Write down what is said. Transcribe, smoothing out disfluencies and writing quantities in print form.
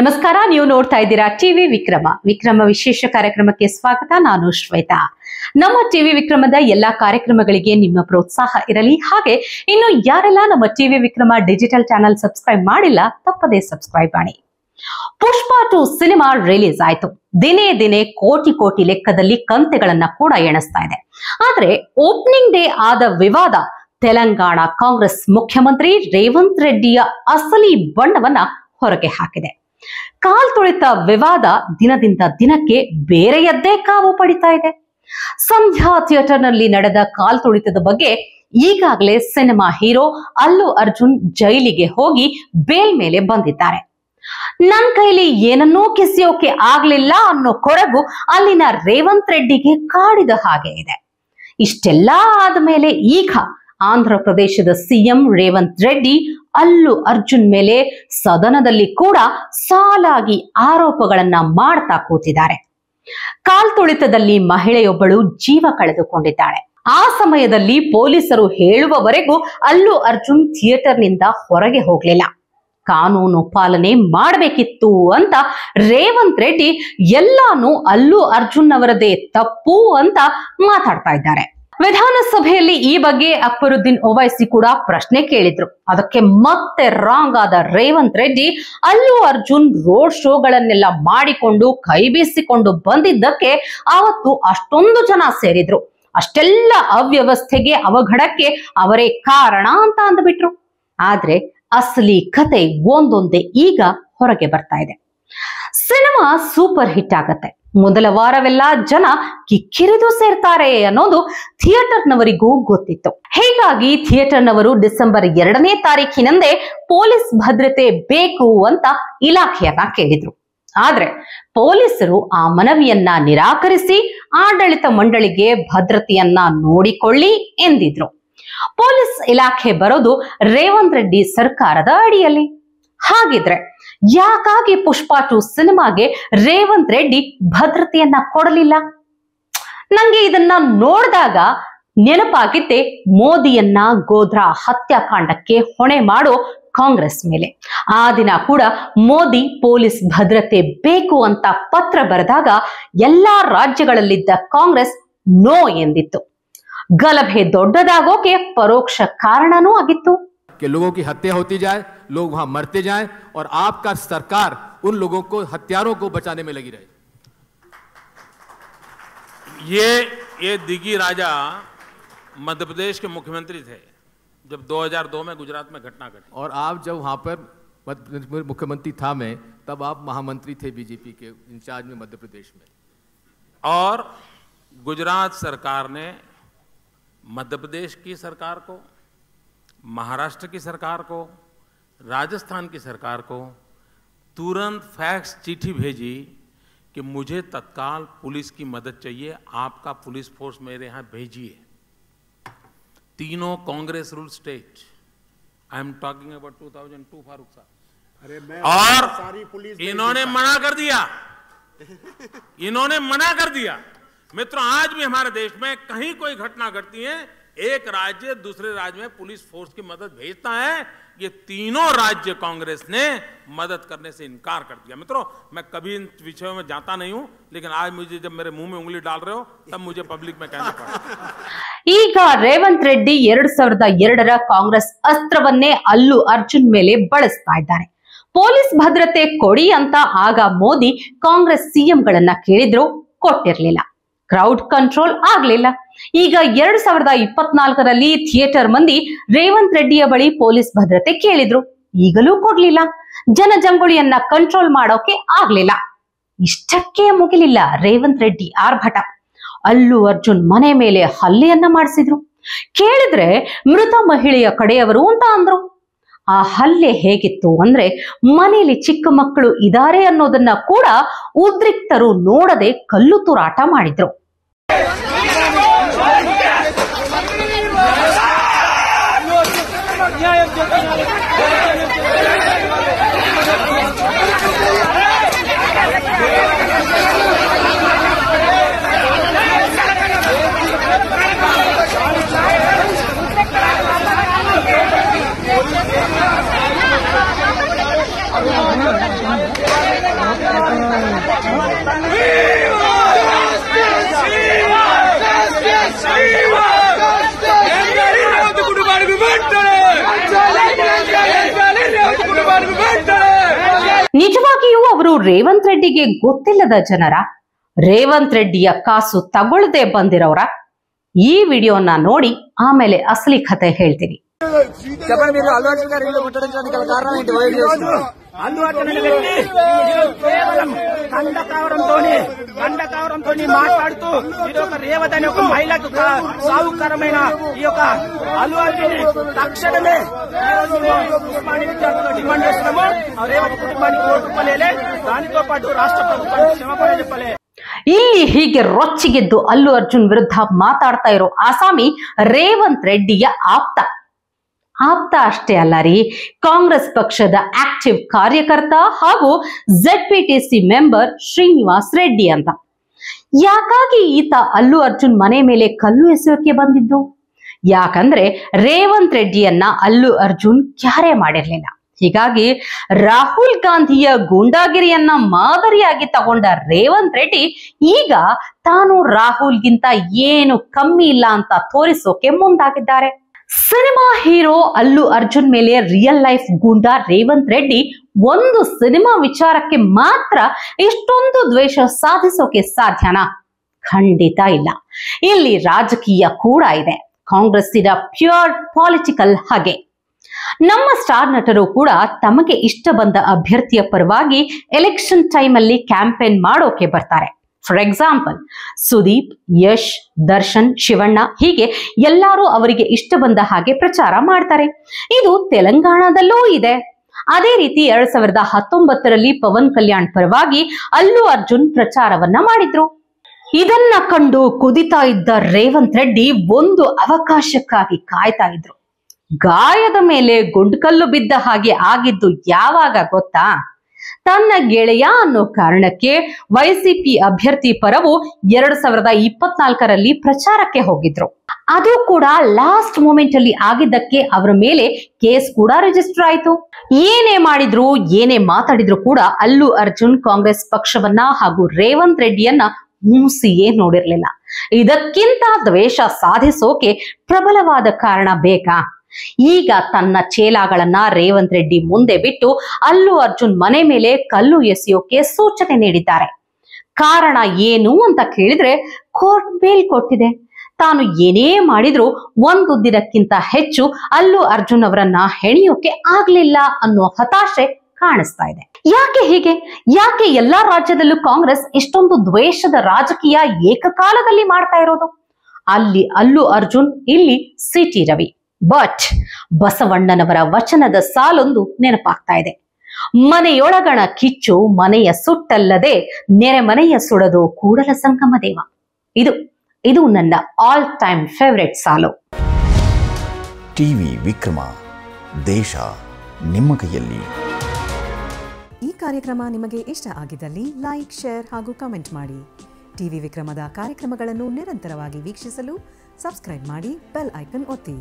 ನಮಸ್ಕಾರ, ನೀವು ನೋಡ್ತಾ ಇದ್ದೀರಾ ಟಿವಿ ವಿಕ್ರಮ ವಿಶೇಷ ಕಾರ್ಯಕ್ರಮಕ್ಕೆ ಸ್ವಾಗತ. ನಾನು ಶ್ವೇತಾ. ನಮ್ಮ ಟಿವಿ ವಿಕ್ರಮದ ಎಲ್ಲಾ ಕಾರ್ಯಕ್ರಮಗಳಿಗೆ ನಿಮ್ಮ ಪ್ರೋತ್ಸಾಹ ಇರಲಿ. ಹಾಗೆ ಇನ್ನು ಯಾರೆಲ್ಲ ನಮ್ಮ TV Vikrama digital channel subscribe ಮಾಡಿಲ್ಲ, ತಪ್ಪದೇ ಸಬ್ಸ್ಕ್ರೈಬ್ ಮಾಡಿ. ಪುಷ್ಪ 2 ಸಿನಿಮಾ ರಿಲೀಸ್ ಆಯ್ತು. ದಿನೇ ದಿನೇ ಕೋಟಿ ಲೆಕ್ಕದಲ್ಲಿ ಕಂತೆಗಳನ್ನ ಕೂಡ ಎಣಿಸ್ತಾ ಇದೆ. ಆದ್ರೆ ಓಪನಿಂಗ್ ಡೇ ಆದ ವಿವಾದ ತೆಲಂಗಾಣ ಕಾಂಗ್ರೆಸ್ ಮುಖ್ಯಮಂತ್ರಿ ರೇವಂತ್ ರೆಡ್ಡಿಯ ಅಸಲಿ ಬಣ್ಣವನ್ನ ಹೊರಗೆ ಹಾಕಿದೆ. ಕಾಲ್ ತುಳಿತ ವಿವಾದ ದಿನದಿಂದ ದಿನಕ್ಕೆ ಬೇರೆಯದ್ದೇ ಕಾವು ಪಡಿತಾ ಇದೆ. ಸಂಧ್ಯಾ ಥಿಯೇಟರ್ ನಲ್ಲಿ ನಡೆದ ಕಾಲ್ ತುಳಿತದ ಬಗ್ಗೆ ಈಗಾಗಲೇ ಸಿನಿಮಾ ಹೀರೋ ಅಲ್ಲು ಅರ್ಜುನ್ ಜೈಲಿಗೆ ಹೋಗಿ ಬೇಲ್ ಮೇಲೆ ಬಂದಿದ್ದಾರೆ. ನನ್ ಕೈಲಿ ಏನನ್ನೂ ಕಿಸಿಯೋಕೆ ಆಗ್ಲಿಲ್ಲ ಅನ್ನೋ ಕೊರಗು ಅಲ್ಲಿನ ರೇವಂತ್ ರೆಡ್ಡಿಗೆ ಕಾಡಿದ ಹಾಗೆ ಇದೆ. ಇಷ್ಟೆಲ್ಲಾ ಆದ್ಮೇಲೆ ಈಗ ಆಂಧ್ರ ಪ್ರದೇಶದ ಸಿಎಂ ರೇವಂತ್ ರೆಡ್ಡಿ ಅಲ್ಲು ಅರ್ಜುನ್ ಮೇಲೆ ಸದನದಲ್ಲಿ ಕೂಡ ಸಾಲಾಗಿ ಆರೋಪಗಳನ್ನ ಮಾಡ್ತಾ ಕೂತಿದ್ದಾರೆ. ಕಾಲ್ ತುಳಿತದಲ್ಲಿ ಮಹಿಳೆಯೊಬ್ಬಳು ಜೀವ ಕಳೆದುಕೊಂಡಿದ್ದಾಳೆ. ಆ ಸಮಯದಲ್ಲಿ ಪೊಲೀಸರು ಹೇಳುವವರೆಗೂ ಅಲ್ಲು ಅರ್ಜುನ್ ಥಿಯೇಟರ್ನಿಂದ ಹೊರಗೆ ಹೋಗ್ಲಿಲ್ಲ. ಕಾನೂನು ಪಾಲನೆ ಮಾಡಬೇಕಿತ್ತು ಅಂತ ರೇವಂತ್ ರೆಡ್ಡಿ ಎಲ್ಲಾನು ಅಲ್ಲು ಅರ್ಜುನ್ ಅವರದೇ ತಪ್ಪು ಅಂತ ಮಾತಾಡ್ತಾ ಇದ್ದಾರೆ. ವಿಧಾನಸಭೆಯಲ್ಲಿ ಈ ಬಗ್ಗೆ ಅಕ್ಬರುದ್ದೀನ್ ಓವೈಸಿ ಕೂಡ ಪ್ರಶ್ನೆ ಕೇಳಿದ್ರು. ಅದಕ್ಕೆ ಮತ್ತೆ ರಾಂಗ್ ಆದ ರೇವಂತ್ ರೆಡ್ಡಿ ಅಲ್ಲು ಅರ್ಜುನ್ ರೋಡ್ ಶೋಗಳನ್ನೆಲ್ಲ ಮಾಡಿಕೊಂಡು ಕೈ ಬೀಸಿಕೊಂಡು ಬಂದಿದ್ದಕ್ಕೆ ಅವತ್ತು ಅಷ್ಟೊಂದು ಜನ ಸೇರಿದ್ರು, ಅಷ್ಟೆಲ್ಲ ಅವ್ಯವಸ್ಥೆಗೆ ಅವಘಡಕ್ಕೆ ಅವರೇ ಕಾರಣ ಅಂತ ಅಂದ್ಬಿಟ್ರು. ಆದ್ರೆ ಅಸಲಿ ಕತೆ ಒಂದೊಂದೇ ಈಗ ಹೊರಗೆ ಬರ್ತಾ ಇದೆ. ಸಿನಿಮಾ ಸೂಪರ್ ಹಿಟ್ ಆಗತ್ತೆ, ಮೊದಲ ವಾರವೆಲ್ಲ ಜನ ಕಿಕ್ಕಿರಿದು ಸೇರ್ತಾರೆ ಅನ್ನೋದು ಥಿಯೇಟರ್ನವರಿಗೂ ಗೊತ್ತಿತ್ತು. ಹೀಗಾಗಿ ಥಿಯೇಟರ್ನವರು ಡಿಸೆಂಬರ್ 2ನೇ ತಾರೀಖಿನಂದೇ ಪೊಲೀಸ್ ಭದ್ರತೆ ಬೇಕು ಅಂತ ಇಲಾಖೆಯನ್ನ ಕೇಳಿದ್ರು. ಆದ್ರೆ ಪೊಲೀಸರು ಆ ಮನವಿಯನ್ನ ನಿರಾಕರಿಸಿ ಆಡಳಿತ ಮಂಡಳಿಗೆ ಭದ್ರತೆಯನ್ನ ನೋಡಿಕೊಳ್ಳಿ ಎಂದಿದ್ರು. ಪೊಲೀಸ್ ಇಲಾಖೆ ಬರೋದು ರೇವಂತ್ ರೆಡ್ಡಿ ಸರ್ಕಾರದ ಅಡಿಯಲ್ಲಿ. ಹಾಗಿದ್ರೆ ಯಾಕಾಗಿ ಪುಷ್ಪ 2 ಸಿನಿಮಾಗೆ ರೇವಂತ್ ರೆಡ್ಡಿ ಭದ್ರತೆಯನ್ನ ಕೊಡಲಿಲ್ಲ? ನಂಗೆ ಇದನ್ನ ನೋಡಿದಾಗ ನೆನಪಾಗಿದ್ದೆ ಮೋದಿಯನ್ನ ಗೋಧ್ರಾ ಹತ್ಯಾಕಾಂಡಕ್ಕೆ ಹೊಣೆ ಮಾಡೋ ಕಾಂಗ್ರೆಸ್ ಮೇಲೆ. ಆ ದಿನ ಕೂಡ ಮೋದಿ ಪೊಲೀಸ್ ಭದ್ರತೆ ಬೇಕು ಅಂತ ಪತ್ರ ಬರೆದಾಗ ಎಲ್ಲಾ ರಾಜ್ಯಗಳಲ್ಲಿದ್ದ ಕಾಂಗ್ರೆಸ್ ನೋ ಎಂದಿತ್ತು. ಗಲಭೆ ದೊಡ್ಡದಾಗೋಕೆ ಪರೋಕ್ಷ ಕಾರಣನೂ ಆಗಿತ್ತು. कि लोगों की हत्या होती जाए, लोग वहां मरते जाएं और आपका सरकार उन लोगों को, हत्यारों को बचाने में लगी रहे। ये दिगी राजा मध्य प्रदेश के मुख्यमंत्री थे जब 2002 में गुजरात में घटना घटी, और आप जब वहां पर मुख्यमंत्री था मैं, तब आप महामंत्री थे बीजेपी के इंचार्ज में मध्य प्रदेश में। और गुजरात सरकार ने मध्य प्रदेश की सरकार को, महाराष्ट्र की सरकार को, राजस्थान की सरकार को तुरंत फैक्स चिट्ठी भेजी कि मुझे तत्काल पुलिस की मदद चाहिए, आपका पुलिस फोर्स मेरे यहाँ भेजिए। तीनों Congress rule state, I am talking about 2002 Farooq साहब, और इन्होंने मना कर दिया। इन्होंने मना कर दिया। मित्रों, आज भी हमारे देश में कहीं कोई घटना घटती है, एक राज्य दूसरे राज्य में पुलिस फोर्स की मदद भेजता है। ये तीनों राज्य कांग्रेस ने मदद करने से इनकार कर दिया। मित्रों, मैं कभी इन विषयों में जाता नहीं हूं, लेकिन आज मुझे जब मेरे मुंह में उंगली डाल रहे हो तब मुझे पब्लिक में कहना पड़ा। ಈಗ ರೇವಂತ್ ರೆಡ್ಡಿ 2002ರ ಕಾಂಗ್ರೆಸ್ ಅಸ್ತ್ರವನ್ನೇ ಅಲ್ಲು ಅರ್ಜುನ್ ಮೇಲೆ ಬಳಸ್ತಾ ಇದ್ದಾರೆ. ಪೊಲೀಸ್ ಭದ್ರತೆ ಕೊಡಿ ಅಂತ ಆಗ ಮೋದಿ ಕಾಂಗ್ರೆಸ್ ಸಿಎಂಗಳನ್ನ ಕೇಳಿದ್ರು, ಕೊಟ್ಟಿರ್ಲಿಲ್ಲ. ಕ್ರೌಡ್ ಕಂಟ್ರೋಲ್ ಆಗ್ಲಿಲ್ಲ. ಈಗ 2024ರಲ್ಲಿ ಥಿಯೇಟರ್ ಮಂದಿ ರೇವಂತ್ ರೆಡ್ಡಿಯ ಬಳಿ ಪೊಲೀಸ್ ಭದ್ರತೆ ಕೇಳಿದ್ರು, ಈಗಲೂ ಕೊಡ್ಲಿಲ್ಲ. ಜನಜಂಗುಳಿಯನ್ನ ಕಂಟ್ರೋಲ್ ಮಾಡೋಕೆ ಆಗ್ಲಿಲ್ಲ. ಇಷ್ಟಕ್ಕೆ ಮುಗಿಲಿಲ್ಲ ರೇವಂತ್ ರೆಡ್ಡಿ ಆರ್ಭಟ. ಅಲ್ಲು ಅರ್ಜುನ್ ಮನೆ ಮೇಲೆ ಹಲ್ಲೆಯನ್ನ ಮಾಡಿಸಿದ್ರು. ಕೇಳಿದ್ರೆ ಮೃತ ಮಹಿಳೆಯ ಕಡೆಯವರು ಅಂತ ಅಂದ್ರು. ಆ ಹಲ್ಲೆ ಹೇಗಿತ್ತು ಅಂದ್ರೆ, ಮನೆಯಲ್ಲಿ ಚಿಕ್ಕ ಮಕ್ಕಳು ಇದಾರೆ ಅನ್ನೋದನ್ನ ಕೂಡ ಉದ್ರಿಕ್ತರು ನೋಡದೆ ಕಲ್ಲು ತೂರಾಟ ಮಾಡಿದ್ರು. Thank you. ಅವರು ರೇವಂತ್ ರೆಡ್ಡಿಗೆ ಗೊತ್ತಿಲ್ಲದ ಜನರ, ರೇವಂತ್ ರೆಡ್ಡಿಯ ಕಾಸು ತಗೊಳ್ಳದೆ ಬಂದಿರೋರ? ಈ ವಿಡಿಯೋನ ನೋಡಿ ಆಮೇಲೆ ಅಸಲಿ ಕಥೆ ಹೇಳ್ತೀನಿ. కండకావరంతో మాట్లాడుతూ ఇదొక రేవతి అనే ఒక మహిళకు సాగుకరమైన ఈ యొక్క అల్లు అర్జున్ తక్షణమే డిమాండ్ చేస్తున్నాము. రేవతి కుటుంబానికి ₹1 దానితో పాటు రాష్ట్ర ప్రభుత్వానికి క్షమాపణ చెప్పలే. ಇಲ್ಲಿ ಹೀಗೆ ರೊಚ್ಚಿಗೆದ್ದು ಅಲ್ಲು ಅರ್ಜುನ್ ವಿರುದ್ಧ ಮಾತಾಡ್ತಾ ಇರೋ ಆಸಾಮಿ ರೇವಂತ್ ರೆಡ್ಡಿಯ ಆಪ್ತ ಅಷ್ಟೇ ಅಲ್ಲ ರೀ, ಕಾಂಗ್ರೆಸ್ ಪಕ್ಷದ ಆಕ್ಟಿವ್ ಕಾರ್ಯಕರ್ತ ಹಾಗೂ ZPTC ಮೆಂಬರ್ ಶ್ರೀನಿವಾಸ್ ರೆಡ್ಡಿ ಅಂತ. ಯಾಕಾಗಿ ಈತ ಅಲ್ಲು ಅರ್ಜುನ್ ಮನೆ ಮೇಲೆ ಕಲ್ಲು ಎಸೆಯೋಕೆ ಬಂದಿದ್ದು? ಯಾಕಂದ್ರೆ ರೇವಂತ್ ರೆಡ್ಡಿಯನ್ನ ಅಲ್ಲು ಅರ್ಜುನ್ ಕ್ಯಾರೆ ಮಾಡಿರ್ಲಿಲ್ಲ. ಹೀಗಾಗಿ ರಾಹುಲ್ ಗಾಂಧಿಯ ಗೂಂಡಾಗಿರಿಯನ್ನ ಮಾದರಿಯಾಗಿ ತಗೊಂಡ ರೇವಂತ್ ರೆಡ್ಡಿ ಈಗ ತಾನು ರಾಹುಲ್ಗಿಂತ ಏನು ಕಮ್ಮಿ ಇಲ್ಲ ಅಂತ ತೋರಿಸೋಕೆ ಮುಂದಾಗಿದ್ದಾರೆ. ಸಿನಿಮಾ ಹೀರೋ ಅಲ್ಲು ಅರ್ಜುನ್ ಮೇಲೆ ರಿಯಲ್ ಲೈಫ್ ಗೂಂಡಾ ರೇವಂತ್ ರೆಡ್ಡಿ ಒಂದು ಸಿನಿಮಾ ವಿಚಾರಕ್ಕೆ ಮಾತ್ರ ಇಷ್ಟೊಂದು ದ್ವೇಷ ಸಾಧಿಸೋಕೆ ಸಾಧ್ಯನಾ? ಖಂಡಿತ ಇಲ್ಲ. ಇಲ್ಲಿ ರಾಜಕೀಯ ಕೂಡ ಇದೆ. ಕಾಂಗ್ರೆಸ್ಸಿನ ಪ್ಯೂರ್ ಪಾಲಿಟಿಕಲ್ ಹಾಗೆ. ನಮ್ಮ ಸ್ಟಾರ್ ನಟರು ಕೂಡ ತಮಗೆ ಇಷ್ಟ ಬಂದ ಅಭ್ಯರ್ಥಿಯ ಪರವಾಗಿ ಎಲೆಕ್ಷನ್ ಟೈಮ್ ಅಲ್ಲಿ ಕ್ಯಾಂಪೇನ್ ಮಾಡೋಕೆ ಬರ್ತಾರೆ. ಫಾರ್ ಎಕ್ಸಾಂಪಲ್ ಸುದೀಪ್, ಯಶ್, ದರ್ಶನ್, ಶಿವಣ್ಣ ಹೀಗೆ ಎಲ್ಲರೂ ಅವರಿಗೆ ಇಷ್ಟ ಬಂದ ಹಾಗೆ ಪ್ರಚಾರ ಮಾಡ್ತಾರೆ. ಇದು ತೆಲಂಗಾಣದಲ್ಲೂ ಇದೆ. ಅದೇ ರೀತಿ 2019ರಲ್ಲಿ ಪವನ್ ಕಲ್ಯಾಣ್ ಪರವಾಗಿ ಅಲ್ಲು ಅರ್ಜುನ್ ಪ್ರಚಾರವನ್ನ ಮಾಡಿದ್ರು. ಇದನ್ನ ಕಂಡು ಕುದಿತಾ ಇದ್ದ ರೇವಂತ್ ರೆಡ್ಡಿ ಒಂದು ಅವಕಾಶಕ್ಕಾಗಿ ಕಾಯ್ತಾ ಇದ್ರು. ಗಾಯದ ಮೇಲೆ ಗುಂಡ್ಕಲ್ಲು ಬಿದ್ದ ಹಾಗೆ ಆಗಿದ್ದು ಯಾವಾಗ ಗೊತ್ತಾ? ತನ್ನ ಗೆಳೆಯ ಅನ್ನೋ ಕಾರಣಕ್ಕೆ YCP ಅಭ್ಯರ್ಥಿ ಪರವು 2024ರಲ್ಲಿ ಪ್ರಚಾರಕ್ಕೆ ಹೋಗಿದ್ರು. ಅದು ಕೂಡ ಲಾಸ್ಟ್ ಮೂಮೆಂಟ್ ಅಲ್ಲಿ ಆಗಿದ್ದಕ್ಕೆ ಅವರ ಮೇಲೆ ಕೇಸ್ ಕೂಡ ರಿಜಿಸ್ಟರ್ ಆಯ್ತು. ಏನೇ ಮಾಡಿದ್ರು, ಏನೇ ಮಾತಾಡಿದ್ರು ಕೂಡ ಅಲ್ಲು ಅರ್ಜುನ್ ಕಾಂಗ್ರೆಸ್ ಪಕ್ಷವನ್ನ ಹಾಗೂ ರೇವಂತ್ ರೆಡ್ಡಿಯನ್ನ ಮೂಸಿಯೇ ನೋಡಿರ್ಲಿಲ್ಲ. ಇದಕ್ಕಿಂತ ದ್ವೇಷ ಸಾಧಿಸೋಕೆ ಪ್ರಬಲವಾದ ಕಾರಣ ಬೇಕಾ? ಈಗ ತನ್ನ ಚೇಲಾಗಳನ್ನ ರೇವಂತ್ ರೆಡ್ಡಿ ಮುಂದೆ ಬಿಟ್ಟು ಅಲ್ಲು ಅರ್ಜುನ್ ಮನೆ ಮೇಲೆ ಕಲ್ಲು ಎಸೆಯೋಕೆ ಸೂಚನೆ ನೀಡಿದ್ದಾರೆ. ಕಾರಣ ಏನು ಅಂತ ಕೇಳಿದ್ರೆ, ಕೋರ್ಟ್ ಬೇಲ್ ಕೊಟ್ಟಿದೆ. ತಾನು ಏನೇ ಮಾಡಿದ್ರು 1 ದಿನಕ್ಕಿಂತ ಹೆಚ್ಚು ಅಲ್ಲು ಅರ್ಜುನ್ ಅವರನ್ನ ಹೆಣಿಯೋಕೆ ಆಗ್ಲಿಲ್ಲ ಅನ್ನೋ ಹತಾಶೆ ಕಾಣಿಸ್ತಾ ಇದೆ. ಯಾಕೆ ಹೀಗೆ? ಯಾಕೆ ಎಲ್ಲಾ ರಾಜ್ಯದಲ್ಲೂ ಕಾಂಗ್ರೆಸ್ ಇಷ್ಟೊಂದು ದ್ವೇಷದ ರಾಜಕೀಯ ಏಕಕಾಲದಲ್ಲಿ ಮಾಡ್ತಾ ಇರೋದು? ಅಲ್ಲಿ ಅಲ್ಲು ಅರ್ಜುನ್, ಇಲ್ಲಿ CT ರವಿ. ಬಟ್ ಬಸವಣ್ಣನವರ ವಚನದ ಸಾಲೊಂದು ನೆನಪಾಗ್ತಾ ಇದೆ. ಮನೆಯೊಳಗಣ ಕಿಚ್ಚು ಮನೆಯ ಸುಟ್ಟಲ್ಲದೆ ನೆರೆ ಮನೆಯ ಸುಡದು ಕೂಡಲ ಸಂಗಮ ದೇವ. ಇದು ನನ್ನ ಆಲ್ ಟೈಮ್ ಫೇವರೆಟ್ ಸಾಲು. ಟಿವಿ ವಿಕ್ರಮ, ದೇಶ ನಿಮ್ಮ ಕೈಯಲ್ಲಿ. ಈ ಕಾರ್ಯಕ್ರಮ ನಿಮಗೆ ಇಷ್ಟ ಆಗಿದ್ದಲ್ಲಿ ಲೈಕ್, ಶೇರ್ ಹಾಗೂ ಕಮೆಂಟ್ ಮಾಡಿ. ಟಿವಿ ವಿಕ್ರಮದ ಕಾರ್ಯಕ್ರಮಗಳನ್ನು ನಿರಂತರವಾಗಿ ವೀಕ್ಷಿಸಲು ಸಬ್ಸ್ಕ್ರೈಬ್ ಮಾಡಿ, ಬೆಲ್ ಐಕನ್ ಒತ್ತಿ.